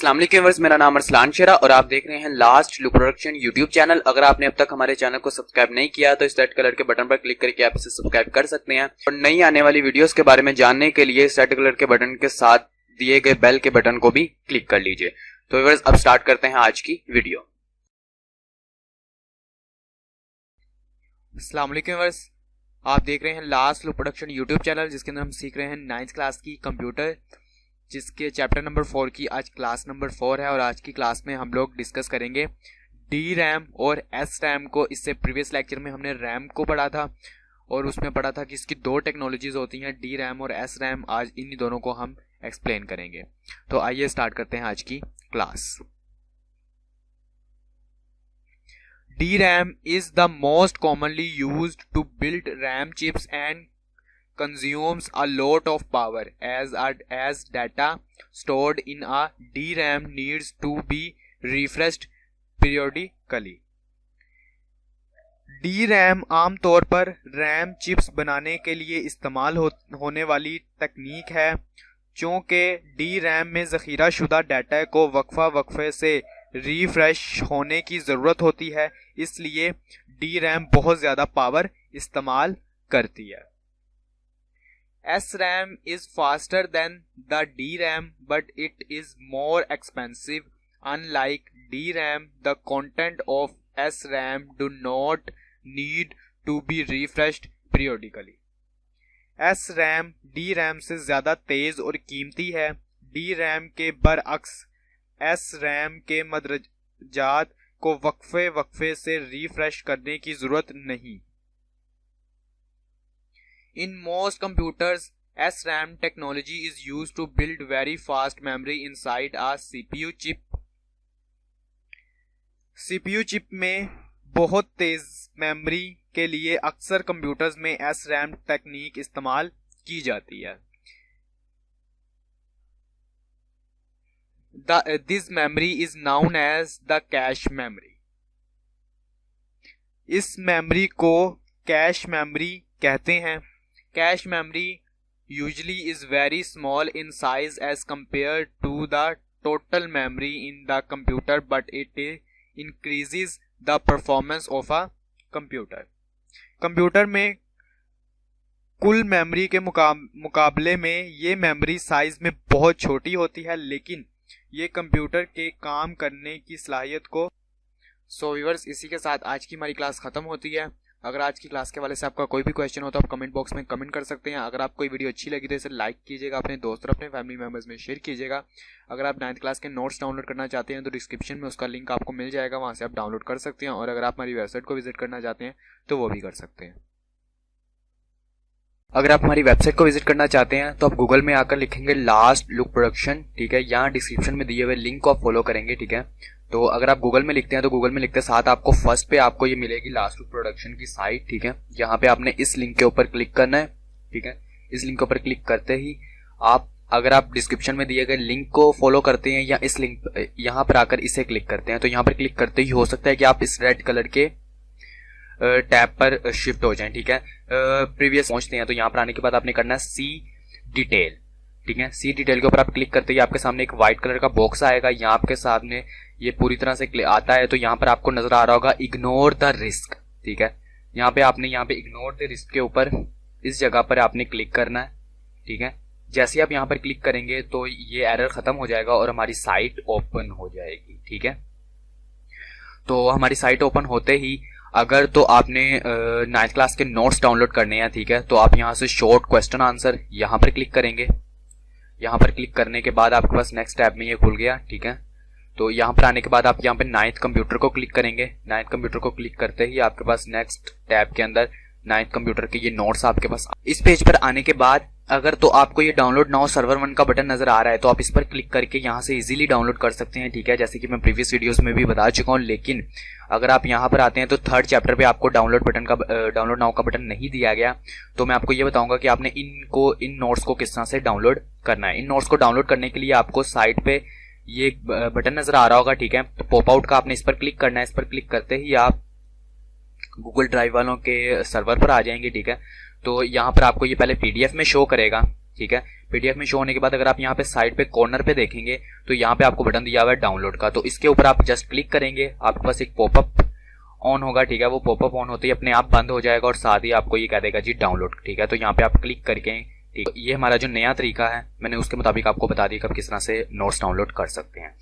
अस्सलाम वालेकुम व्यूअर्स, मेरा नाम अरसलान शेरा और आप देख रहे हैं last look production YouTube channel. अगर आपने अब तक हमारे चैनल को सब्सक्राइब नहीं किया तो इस रेड कलर के बटन पर क्लिक करके आप इसे सब्सक्राइब कर सकते हैं और नई आने वाली वीडियोस के बारे में जानने के लिए इस रेड कलर के बटन के साथ दिए गए बेल के बटन को भी क्लिक कर लीजिए। तो व्यूअर्स अब स्टार्ट करते हैं आज की वीडियो। अस्सलाम वालेकुम व्यूअर्स, आप देख रहे हैं last look production YouTube channel जिसके अंदर हम सीख रहे हैं 9th क्लास की कंप्यूटर, जिसके चैप्टर नंबर 4 की आज क्लास नंबर 4 है। और आज की क्लास में हम लोग डिस्कस करेंगे डी रैम और एस रैम को। इससे प्रीवियस लेक्चर में हमने रैम को पढ़ा था और उसमें पढ़ा था कि इसकी दो टेक्नोलॉजीज होती हैं, डी रैम और एस रैम। आज इन दोनों को हम एक्सप्लेन करेंगे। तो आइए स्टार्ट करते हैं आज की class. DRAM is the most commonly used to build RAM chips and consumes a lot of power as data stored in a DRAM needs to be refreshed periodically. DRAM आमतौर पर RAM chips बनाने के लिए इस्तेमाल होने वाली तकनीक है। चूँकि DRAM में ज़ख़ीरा शुदा डाटा को वक्फे से रिफ्रेश होने की ज़रूरत होती है, इसलिए DRAM बहुत ज़्यादा पावर इस्तेमाल करती है। SRAM is faster than the DRAM but it is more expensive. Unlike DRAM, the content of SRAM do not need to be refreshed periodically. SRAM DRAM से ज़्यादा तेज़ और कीमती है। DRAM के बरअक्स SRAM के मदरजात को वक्फे से रिफ्रेश करने की ज़रूरत नहीं। In most computers, SRAM technology is used to build very fast memory inside a CPU chip. CPU chip में बहुत तेज़ मेमोरी के लिए अक्सर कंप्यूटर्स में SRAM तकनीक इस्तेमाल की जाती है। This memory is known as the cache memory. इस मेमोरी को कैश मेमोरी कहते हैं। Cache memory usually is very small in size as compared to the total memory in the computer, but it increases the performance of a computer. Computer में कुल memory के मुकाबले में ये मेमोरी साइज में बहुत छोटी होती है, लेकिन ये कंप्यूटर के काम करने की सलाहियत को। सो व्यूअर्स, इसी के साथ आज की हमारी क्लास ख़त्म होती है। अगर आज की क्लास के वाले से आपका कोई भी क्वेश्चन हो तो आप कमेंट बॉक्स में कमेंट कर सकते हैं। अगर आपको वीडियो अच्छी लगी तो इसे लाइक कीजिएगा, अपने दोस्त और अपने फैमिली मेम्बर्स में शेयर कीजिएगा। अगर आप 9th क्लास के नोट्स डाउनलोड करना चाहते हैं तो डिस्क्रिप्शन में उसका लिंक आपको मिल जाएगा, वहाँ से आप डाउनलोड कर सकते हैं। और अगर आप हमारी वेबसाइट को विजिट करना चाहते हैं तो वो भी कर सकते हैं। अगर आप हमारी वेबसाइट को विजिट करना चाहते हैं तो आप गूगल में आकर लिखेंगे लास्ट लुक प्रोडक्शन, ठीक है। यहाँ डिस्क्रिप्शन में दिए हुए लिंक को आप फॉलो करेंगे, ठीक है। तो अगर आप गूगल में लिखते हैं तो गूगल में लिखते साथ आपको फर्स्ट पे आपको ये मिलेगी लास्ट लुक प्रोडक्शन की साइट, ठीक है। यहाँ पे आपने इस लिंक के ऊपर क्लिक करना है, ठीक है। इस लिंक के ऊपर क्लिक करते ही अगर आप डिस्क्रिप्शन में दिए गए लिंक को फॉलो करते हैं या इस लिंक यहाँ पर आकर इसे क्लिक करते हैं तो यहाँ पर क्लिक करते ही हो सकता है कि आप इस रेड कलर के टैब पर शिफ्ट हो जाएं, ठीक है। प्रीवियस पहुंचते हैं तो यहाँ पर आने के बाद आपने करना है सी डिटेल, ठीक है। सी डिटेल के ऊपर आप क्लिक करते ही आपके सामने एक व्हाइट कलर का बॉक्स आएगा। यहाँ आपके सामने ये पूरी तरह से आता है तो यहाँ पर आपको नजर आ रहा होगा इग्नोर द रिस्क, ठीक है। यहाँ पे इग्नोर द रिस्क के ऊपर इस जगह पर आपने क्लिक करना है, ठीक है। जैसे ही आप यहाँ पर क्लिक करेंगे तो ये एरर खत्म हो जाएगा और हमारी साइट ओपन हो जाएगी, ठीक है। तो हमारी साइट ओपन होते ही अगर तो आपने 9th क्लास के नोट्स डाउनलोड करने हैं, ठीक है, तो आप यहाँ से शॉर्ट क्वेश्चन आंसर यहाँ पर क्लिक करेंगे। यहाँ पर क्लिक करने के बाद आपके पास नेक्स्ट टैब में ये खुल गया, ठीक है। तो यहाँ पर आने के बाद आप यहाँ पे 9th कंप्यूटर को क्लिक करेंगे। 9th कंप्यूटर को क्लिक करते ही आपके पास नेक्स्ट टैब के अंदर 9th कंप्यूटर के ये नोट्स आपके पास। इस पेज पर आने के बाद अगर तो आपको ये डाउनलोड नाउ सर्वर 1 का बटन नजर आ रहा है तो आप इस पर क्लिक करके यहाँ से इजीली डाउनलोड कर सकते हैं, ठीक है, जैसे कि मैं प्रीवियस वीडियोस में भी बता चुका हूँ। लेकिन अगर आप यहाँ पर आते हैं तो 3rd चैप्टर पे आपको डाउनलोड नाउ का बटन नहीं दिया गया, तो मैं आपको ये बताऊंगा कि आपने इन नोट्स को किस तरह से डाउनलोड करना है। इन नोट्स को डाउनलोड करने के लिए आपको साइट पे ये बटन नजर आ रहा होगा, ठीक है। तो पॉप आउट का आपने इस पर क्लिक करना है। इस पर क्लिक करते ही आप गूगल ड्राइव वालों के सर्वर पर आ जाएंगे, ठीक है। तो यहाँ पर आपको ये पहले पीडीएफ में शो करेगा, ठीक है। पीडीएफ में शो होने के बाद अगर आप यहाँ पे साइड पे कॉर्नर पे देखेंगे तो यहाँ पे आपको बटन दिया हुआ है डाउनलोड का, तो इसके ऊपर आप जस्ट क्लिक करेंगे, आपके पास एक पॉपअप ऑन होगा, ठीक है। वो पॉपअप ऑन होते ही अपने आप बंद हो जाएगा और साथ ही आपको ये कह देगा जी डाउनलोड, ठीक है। तो यहाँ पे आप क्लिक करके, ठीक है, ये हमारा जो नया तरीका है मैंने उसके मुताबिक आपको बता दिया कि आप किस तरह से नोट्स डाउनलोड कर सकते हैं।